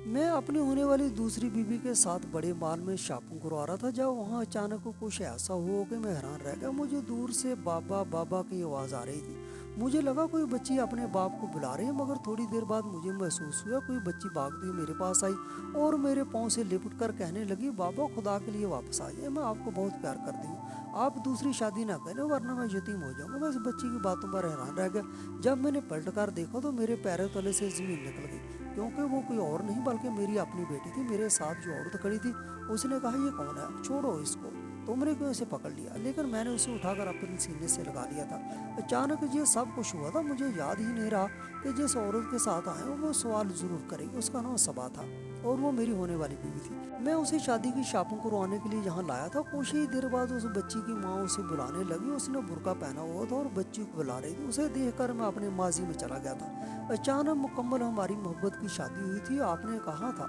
मैं अपनी होने वाली दूसरी बीवी के साथ बड़े मॉल में शॉपिंग करवा रहा था, जब वहाँ अचानक कुछ ऐसा हुआ कि मैं हैरान रह गया। मुझे दूर से बाबा बाबा की आवाज़ आ रही थी। मुझे लगा कोई बच्ची अपने बाप को बुला रही है, मगर थोड़ी देर बाद मुझे महसूस हुआ कोई बच्ची भागती हुई मेरे पास आई और मेरे पाँव से लिपट कर कहने लगी, बाबा खुदा के लिए वापस आ जाए, मैं आपको बहुत प्यार करती हूँ, आप दूसरी शादी ना करें वरना मैं यतीम हो जाऊँगा। मैं इस बच्ची की बातों पर हैरान रह गया। जब मैंने पलट कर देखा तो मेरे पैरों तले से ज़मीन निकल गई, क्योंकि वो कोई और नहीं बल्कि मेरी अपनी बेटी थी। मेरे साथ जो औरत खड़ी थी उसने कहा, ये कौन है, छोड़ो इसको, तुमने क्यों इसे पकड़ लिया? लेकिन मैंने उसे उठाकर अपने सीने से लगा लिया था। अचानक ये सब कुछ हुआ था, मुझे याद ही नहीं रहा कि जिस औरत के साथ आए वो सवाल ज़रूर करेगी। उसका नाम सबा था और वो मेरी होने वाली बीवी थी। मैं उसे शादी की शॉपिंग करवाने के लिए यहाँ लाया था। कुछ ही देर बाद उस बच्ची की माँ उसे बुलाने लगी। उसने बुर्का पहना हुआ था और बच्ची को बुला रही थी। उसे देखकर मैं अपने माजी में चला गया था। अचानक मुकम्मल हमारी मोहब्बत की शादी हुई थी। आपने कहा था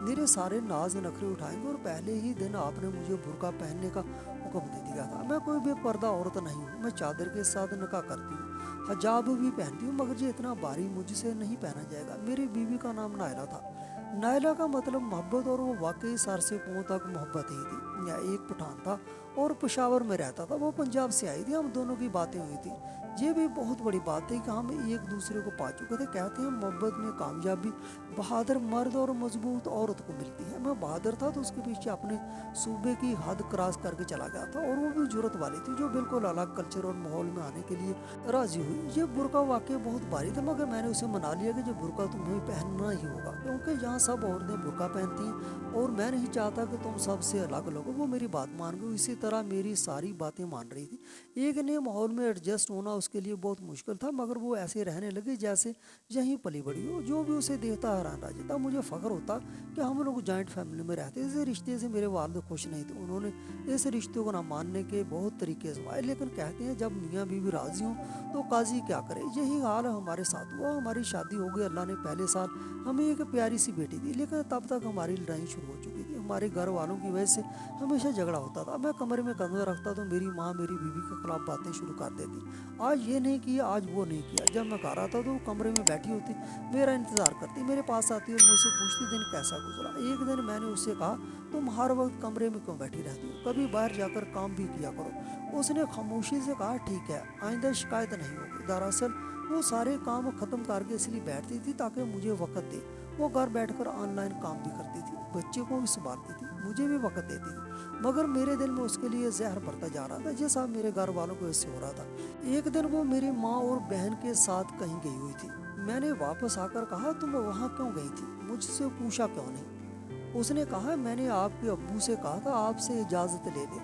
मेरे सारे नाज नखरे उठाएंगे और पहले ही दिन आपने मुझे बुर्का पहनने का हुक्म दे दिया था। मैं कोई बेपर्दा औरत नहीं हूँ, मैं चादर के साथ निकाह करती हूँ, हिजाब भी पहनती हूँ, मगर ये इतना भारी मुझसे नहीं पहना जाएगा। मेरी बीवी का नाम नायला था। नायला का मतलब मोहब्बत, और वो वाकई सर से पाँव तक मोहब्बत ही थी। या एक पठान था और पेशावर में रहता था, वो पंजाब से आई थी। हम दोनों की बातें हुई थी। ये भी बहुत बड़ी बात है कि हम एक दूसरे को पा चुके थे। कहते हैं मोहब्बत में कामयाबी बहादुर मर्द और मजबूत औरत को मिलती है। मैं बहादुर था तो उसके पीछे अपने सूबे की हद क्रॉस करके चला गया था, और वो भी जरूरत वाली थी जो बिल्कुल अलग कल्चर और माहौल में आने के लिए राजी हुई। ये बुर्का वाकई बहुत भारी था, मगर मैंने उसे मना लिया कि जो बुर्का तुम्हें पहनना ही होगा, क्योंकि यहाँ सब औरतें बुर्का पहनती हैं और मैं नहीं चाहता कि तुम सबसे अलग लोगो। वो मेरी बात मान गई, इसी तरह मेरी सारी बातें मान रही थी। एक नए माहौल में एडजस्ट होना उसके लिए बहुत मुश्किल था, मगर वो ऐसे रहने लगी जैसे यहीं पली बड़ी हो। जो भी उसे देखता हैरान रह जाता। मुझे फ़ख्र होता कि हम लोग जॉइंट फैमिली में रहते। इस रिश्ते से मेरे वालिद खुश नहीं थे। उन्होंने इस रिश्ते को ना मानने के बहुत तरीके आजमाए, लेकिन कहते हैं जब मियाँ बीवी राजी हों तो काजी क्या करे। यही हाल हमारे साथ हुआ। हमारी शादी हो गई। अल्लाह ने पहले साल हमें एक प्यारी सी बेटी दी, लेकिन तब तक हमारी लड़ाई शुरू हो चुकी थी। हमारे घर वालों की वजह से हमेशा झगड़ा होता था। मैं कमरे में कदम रखता तो मेरी माँ मेरी बीवी के खिलाफ बातें शुरू कर देती। आज ये नहीं किया, आज वो नहीं किया। जब मैं घर आता तो वो कमरे में बैठी होती, मेरा इंतज़ार करती, मेरे पास आती और मुझसे पूछती दिन कैसा गुजरा। एक दिन मैंने उससे कहा, तुम हर वक्त कमरे में क्यों बैठी रहती हो, कभी बाहर जाकर काम भी किया करो। उसने खामोशी से कहा, ठीक है, आइंदा शिकायत नहीं होगी। दरअसल वो सारे काम ख़त्म करके इसलिए बैठती थी ताकि मुझे वक्त दे। वो घर बैठकर ऑनलाइन काम भी करती थी, बच्चे को भी संभालती थी, मुझे भी वक्त देती थी, मगर मेरे दिल में उसके लिए जहर बढ़ता जा रहा था, जैसा मेरे घर वालों को इससे हो रहा था। एक दिन वो मेरी माँ और बहन के साथ कहीं गई हुई थी। मैंने वापस आकर कहा, तुम वहाँ क्यों गई थी, मुझसे पूछा क्यों नहीं? उसने कहा, मैंने आपके अब्बू से कहा था आपसे इजाज़त ले ले,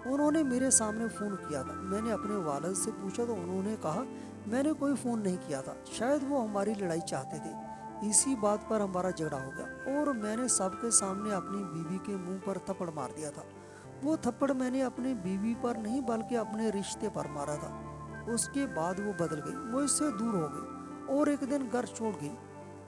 उन्होंने मेरे सामने फ़ोन किया था। मैंने अपने वालिद से पूछा तो उन्होंने कहा, मैंने कोई फ़ोन नहीं किया था, शायद वो हमारी लड़ाई चाहते थे। इसी बात पर हमारा झगड़ा हो गया और मैंने सबके सामने अपनी बीवी के मुंह पर थप्पड़ मार दिया था। वो थप्पड़ मैंने अपनी बीवी पर नहीं बल्कि अपने रिश्ते पर मारा था। उसके बाद वो बदल गई, मुझसे दूर हो गई और एक दिन घर छोड़ गई।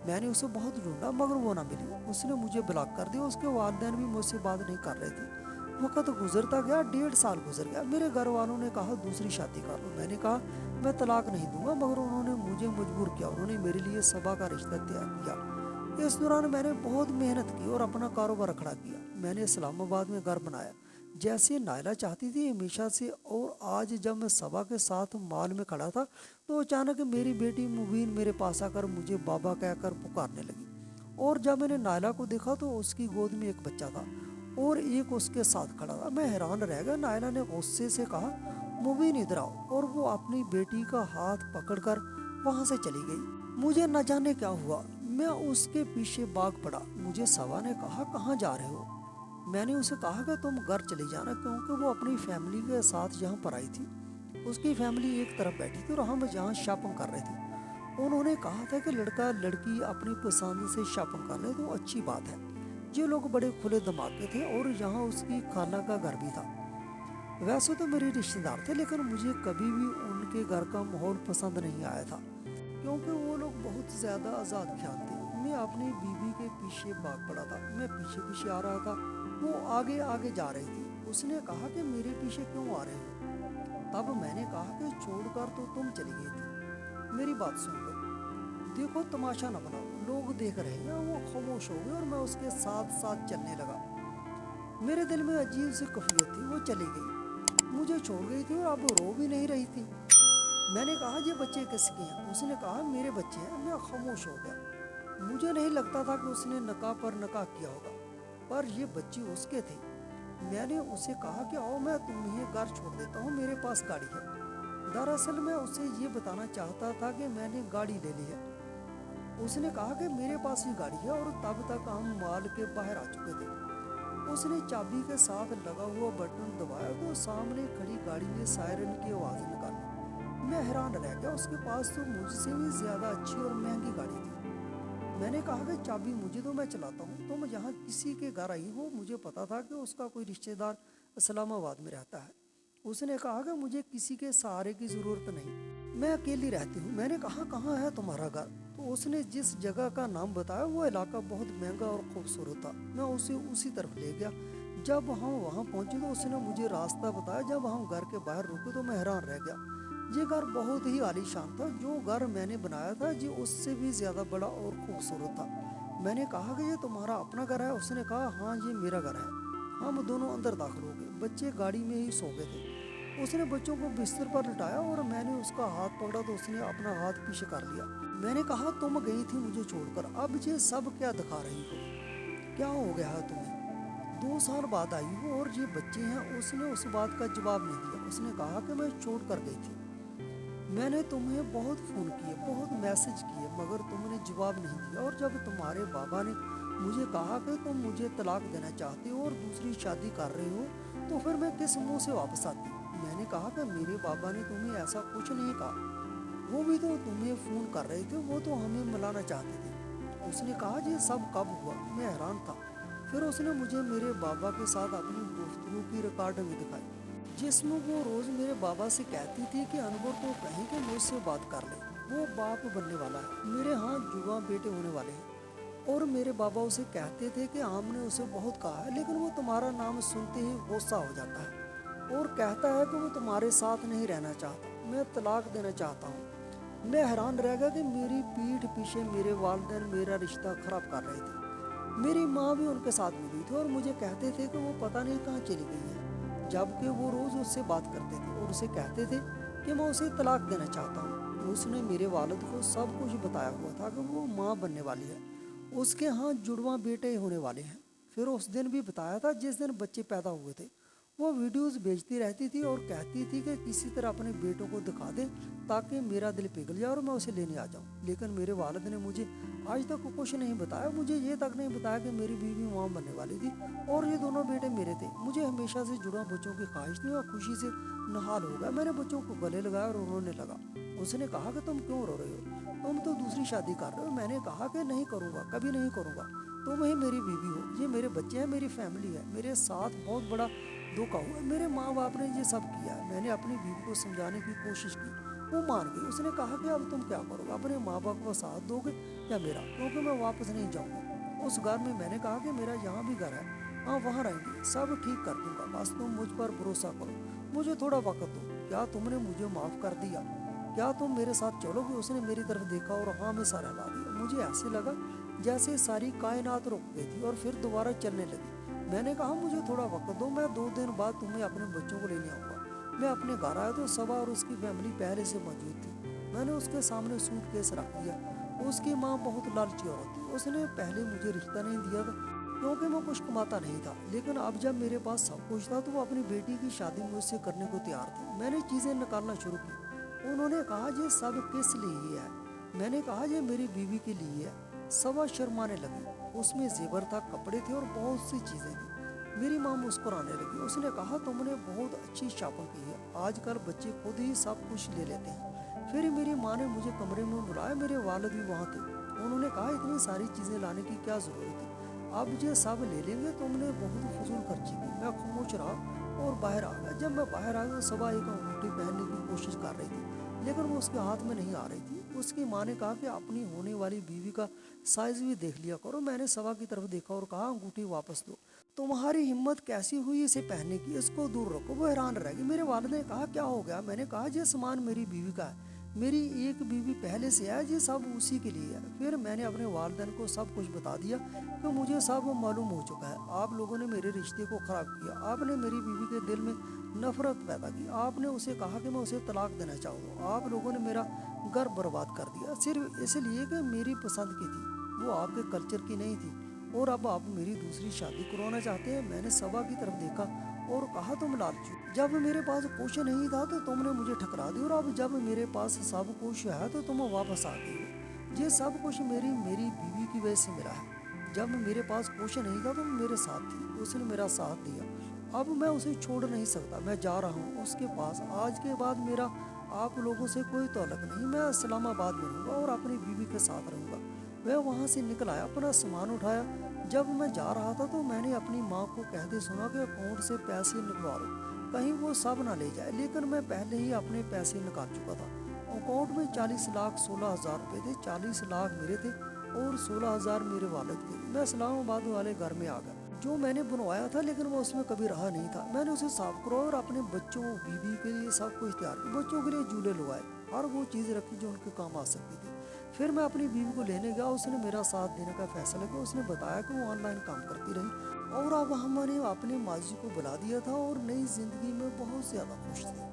मैंने उसे बहुत ढूंढा मगर वो ना मिली। उसने मुझे ब्लॉक कर दिया। उसके वालिदैन भी मुझसे बात नहीं कर रहे थे। वक्त गुजरता गया, 1.5 साल गुजर गया। मेरे घर वालों ने कहा दूसरी शादी कर लो। मैंने कहा मैं तलाक नहीं दूंगा, मगर उन्होंने मुझे मजबूर किया। उन्होंने मेरे लिए सबा का रिश्ता तय किया। इस दौरान मैंने बहुत मेहनत की और अपना कारोबार खड़ा किया। मैंने इस्लामाबाद में घर बनाया जैसे नायला चाहती थी हमेशा से। और आज जब मैं सबा के साथ मॉल में खड़ा था तो अचानक मेरी बेटी मुबीन मेरे पास आकर मुझे बाबा कहकर पुकारने लगी। और जब मैंने नायला को देखा तो उसकी गोद में एक बच्चा था और एक उसके साथ खड़ा था। मैं हैरान रह गया। नायला ने गुस्से से कहा, मुबीन इधर आओ, और वो अपनी बेटी का हाथ पकड़कर वहां से चली गई। मुझे न जाने क्या हुआ, मैं उसके पीछे भाग पड़ा। मुझे सबा ने कहा, कहाँ जा रहे हो? मैंने उसे कहा कि तुम घर चली जाना, क्योंकि वो अपनी फैमिली के साथ यहाँ पर आई थी। उसकी फैमिली एक तरफ बैठी थी और हम जहाँ शॉपिंग कर रहे थे। उन्होंने कहा था कि लड़का लड़की अपनी पसंद से शॉपिंग कर ले तो अच्छी बात है। ये लोग बड़े खुले दिमाग के थे और यहाँ उसकी खाला का घर भी था। वैसे तो मेरे रिश्तेदार थे, लेकिन मुझे कभी भी उनके घर का माहौल पसंद नहीं आया था, क्योंकि वो लोग बहुत ज़्यादा आज़ाद ख्याल थे। मैं अपनी बीवी के पीछे भाग पड़ा था। मैं पीछे पीछे आ रहा था, वो आगे आगे जा रही थी। उसने कहा कि मेरे पीछे क्यों आ रहे हो? तब मैंने कहा कि छोड़कर तो तुम चली गई थी। मेरी बात सुन लो, देखो तमाशा न बनाओ, लोग देख रहे हैं। वो खामोश हो गई और मैं उसके साथ साथ चलने लगा। मेरे दिल में अजीब सी कफियत थी। वो चली गई, मुझे छोड़ गई थी और अब रो भी नहीं रही थी। मैंने कहा ये बच्चे किसके हैं? उसने कहा मेरे बच्चे हैं। मैं खामोश हो गया। मुझे नहीं लगता था कि उसने नकाह पर नकाह किया होगा, पर ये बच्चे उसके थे। मैंने उसे कहा कि आओ मैं तुम्हें घर छोड़ देता हूँ, मेरे पास गाड़ी है। दरअसल मैं उसे ये बताना चाहता था कि मैंने गाड़ी ले ली है। उसने कहा कि मेरे पास ही गाड़ी है और तब तक हम मॉल के बाहर आ चुके थे। उसने चाबी के साथ लगा हुआ बटन दबाया तो सामने खड़ी गाड़ी ने सायरन की आवाज़ निकाली। मैं हैरान रह गया। उसके पास तो मुझसे भी ज़्यादा अच्छी और महंगी गाड़ी थी। मैंने कहा कि चाबी मुझे दो, मैं चलाता हूँ। तुम यहाँ किसी के घर आई हो? मुझे पता था कि उसका कोई रिश्तेदार इस्लामाबाद में रहता है। उसने कहा कि मुझे किसी के सहारे की ज़रूरत नहीं, मैं अकेली रहती हूँ। मैंने कहा कहाँ है तुम्हारा घर? तो उसने जिस जगह का नाम बताया वो इलाका बहुत महंगा और खूबसूरत था। मैं उसे उसी तरफ ले गया। जब हम वहाँ पहुँचे तो उसने मुझे रास्ता बताया। जब हम घर के बाहर रुके तो मैं हैरान रह गया। ये घर बहुत ही आलीशान था। जो घर मैंने बनाया था जी उससे भी ज़्यादा बड़ा और खूबसूरत था। मैंने कहा कि ये तुम्हारा अपना घर है? उसने कहा हाँ ये मेरा घर है। हम दोनों अंदर दाखिल हो गए। बच्चे गाड़ी में ही सो गए थे। उसने बच्चों को बिस्तर पर लटाया और मैंने उसका हाथ पकड़ा तो उसने अपना हाथ पीछे कर लिया। मैंने कहा तुम गई थी मुझे छोड़कर, अब ये सब क्या दिखा रही हो? क्या हो गया है तुम्हें? 2 साल बाद आई हो और ये बच्चे हैं। उसने उस बात का जवाब नहीं दिया। उसने कहा कि मैं छोड़ कर गई थी। मैंने तुम्हें बहुत फ़ोन किए, बहुत मैसेज किए, मगर तुमने जवाब नहीं दिया। और जब तुम्हारे बाबा ने मुझे कहा कि तुम मुझे तलाक देना चाहते हो और दूसरी शादी कर रहे हो, तो फिर मैं किस मुंह से वापस आती? मैंने कहा कि मेरे बाबा ने तुम्हें ऐसा कुछ नहीं कहा। वो भी तो तुम्हें फ़ोन कर रहे थे, वो तो हमें मिलाना चाहते थे। उसने कहा ये सब कब हुआ? मैं हैरान था। फिर उसने मुझे मेरे बाबा के साथ अपनी गुफ्तगू की रिकॉर्डिंग दिखाई, जिसमें वो रोज़ मेरे बाबा से कहती थी कि अनवर को कहीं कि मुझसे बात कर ले, वो बाप बनने वाला है, मेरे यहाँ जुआ बेटे होने वाले हैं। और मेरे बाबा उसे कहते थे कि हमने उसे बहुत कहा है लेकिन वो तुम्हारा नाम सुनते ही गुस्सा हो जाता है और कहता है कि वो तुम्हारे साथ नहीं रहना चाहता, मैं तलाक देना चाहता हूँ। मैं हैरान रह गया कि मेरी पीठ पीछे मेरे वालिदैन मेरा रिश्ता ख़राब कर रहे थे। मेरी माँ भी उनके साथ मिली थी और मुझे कहते थे कि वो पता नहीं कहाँ चली गई है, जबकि वो रोज़ उससे बात करते थे और उसे कहते थे कि मैं उसे तलाक देना चाहता हूँ। उसने मेरे वालिद को सब कुछ बताया हुआ था कि वो माँ बनने वाली है, उसके यहाँ जुड़वा बेटे होने वाले हैं। फिर उस दिन भी बताया था जिस दिन बच्चे पैदा हुए थे। वो वीडियोस भेजती रहती थी और कहती थी कि किसी तरह अपने बेटों को दिखा दे ताकि मेरा दिल पिघल जाए और मैं उसे लेने आ जाऊं। लेकिन मेरे वालिद ने मुझे आज तक कुछ नहीं बताया। मुझे ये तक नहीं बताया कि मेरी बीवी मां बनने वाली थी और ये दोनों बेटे मेरे थे। मुझे हमेशा से जुड़ा बच्चों की ख्वाहिश थी और खुशी से नहाल हो गया। मैंने बच्चों को गले लगाया और रोने लगा। उसने कहा कि तुम क्यों रो रहे हो, तुम तो दूसरी शादी कर रहे हो। मैंने कहा कि नहीं करूँगा, कभी नहीं करूँगा। तुम ही मेरी बीवी हो, ये मेरे बच्चे हैं, मेरी फैमिली है। मेरे साथ बहुत बड़ा धोखा हुआ, मेरे माँ बाप ने ये सब किया। मैंने अपनी बीवी को समझाने की कोशिश की, वो मान गई। उसने कहा कि अब तुम क्या करोगे, अपने माँ बाप का साथ दोगे या मेरा, क्योंकि मैं वापस नहीं जाऊँगा उस घर में। मैंने कहा कि मेरा यहाँ भी घर है, हाँ वहाँ रहेंगे, सब ठीक कर दूँगा, बस तुम मुझ पर भरोसा करो, मुझे थोड़ा वक्त दो। क्या तुमने मुझे माफ़ कर दिया? क्या तुम मेरे साथ चलोगे? उसने मेरी तरफ देखा और हाँ में सर हिला दिया। मुझे ऐसे लगा जैसे सारी कायनात रुक गई थी और फिर दोबारा चलने लगी। मैंने कहा मुझे थोड़ा वक्त दो, मैं 2 दिन बाद तुम्हें अपने बच्चों को लेने आऊँगा। मैं अपने घर आया तो सबा और उसकी फैमिली पहले से मौजूद थी। मैंने उसके सामने सूटकेस रख दिया। उसकी माँ बहुत लालची औरत थी। उसने पहले मुझे रिश्ता नहीं दिया था क्योंकि मैं कुछ कमाता नहीं था, लेकिन अब जब मेरे पास सब कुछ था तो वो अपनी बेटी की शादी मुझसे करने को तैयार थी। मैंने चीज़ें निकालना शुरू की। उन्होंने कहा ये सब किस लिए है? मैंने कहा ये मेरी बीवी के लिए है। सबा शर्माने लगी। उसमें जेवर था, कपड़े थे और बहुत सी चीज़ें थी। मेरी माँ मुस्कुराने लगी। उसने कहा तुमने बहुत अच्छी शॉपिंग की है, आजकल बच्चे खुद ही सब कुछ ले लेते हैं। फिर मेरी माँ ने मुझे कमरे में बुलाया, मेरे वालिद भी वहाँ थे। उन्होंने कहा इतनी सारी चीज़ें लाने की क्या ज़रूरत है, अब ये सब ले लेंगे, तुमने बहुत फजूल खर्ची की। मैं खामोश रहा और बाहर आ गया। जब मैं बाहर आ गया सबा एक अंगूठी पहनने की कोशिश कर रही थी लेकिन वो उसके हाथ में नहीं आ रही थी। उसकी माँ ने कहा कि अपनी होने वाली बीवी का साइज भी देख लिया करो। मैंने सबा की तरफ देखा और कहा अंगूठी वापस दो, तुम्हारी हिम्मत कैसी हुई इसे पहनने की, इसको दूर रखो। वो हैरान रह गई। मेरे वालिद ने कहा क्या हो गया? मैंने कहा ये सामान मेरी बीवी का है, میری ایک بیوی پہلے سے ہے، یہ سب اسی کے لیے ہے۔ پھر میں نے اپنے والدین کو سب کچھ بتا دیا کہ مجھے سب معلوم ہو چکا ہے، آپ لوگوں نے میرے رشتے کو خراب کیا، آپ نے میری بیوی کے دل میں نفرت پیدا کی، آپ نے اسے کہا کہ میں اسے طلاق دینا چاہوں گا، آپ لوگوں نے میرا گھر برباد کر دیا صرف اس لیے کہ میری پسند کی تھی، وہ آپ کے کلچر کی نہیں تھی، اور اب آپ میری دوسری شادی کروانا چاہتے ہیں۔ میں نے صبا کی طرف دیکھا اور کہا تم لالچو، جب میرے پاس کچھ نہیں تھا تو تم نے مجھے ٹھکرا دی، اور اب جب میرے پاس سب کچھ ہے تو تم واپس آ گئی ہو۔ یہ سب کچھ میری بیوی کی وجہ سے ملا ہے۔ جب میرے پاس کچھ نہیں تھا تو میرے ساتھ تھی، اس نے میرا ساتھ دیا، اب میں اسے چھوڑ نہیں سکتا، میں جا رہا ہوں اس کے پاس، آج کے بعد میرا آپ لوگوں سے کوئی تعلق نہیں، میں اسلام آباد میں رہوں گا اور اپنی بیوی کے ساتھ رہوں گا۔ میں وہاں سے نکل آیا، اپنا سامان اٹھایا، جب میں جا رہا تھا تو میں نے اپنی ماں کو کہتے سنا کہ اکاؤنٹ سے پیسے نکلوا دو، کہیں وہ سب نہ لے جائے، لیکن میں پہلے ہی اپنے پیسے نکال چکا تھا۔ اکاؤنٹ میں 40,16,000 روپے تھے، 40 لاکھ میرے تھے اور 16,000 میرے والد کے۔ میں اسلام آباد والے گھر میں آ گیا، جو میں نے بنوایا تھا لیکن وہ اس میں کبھی رہا نہیں تھا۔ میں نے اسے صاف کروایا اور اپنے بچوں بیوی کے لیے سب کچھ تیار کیا، بچوں کے لیے جھولے لگائے، ہر وہ چیز رکھی جو ان کے کام آ سکتی تھی۔ پھر میں اپنی بیوی کو لینے گیا، اس نے میرا ساتھ دینے کا فیصلہ کیا، اس نے بتایا کہ وہ آن لائن کام کرتی رہی، اور اب ہم نے اپنے ماضی کو بلا دیا تھا اور نئی زندگی میں بہت زیادہ خوش تھے۔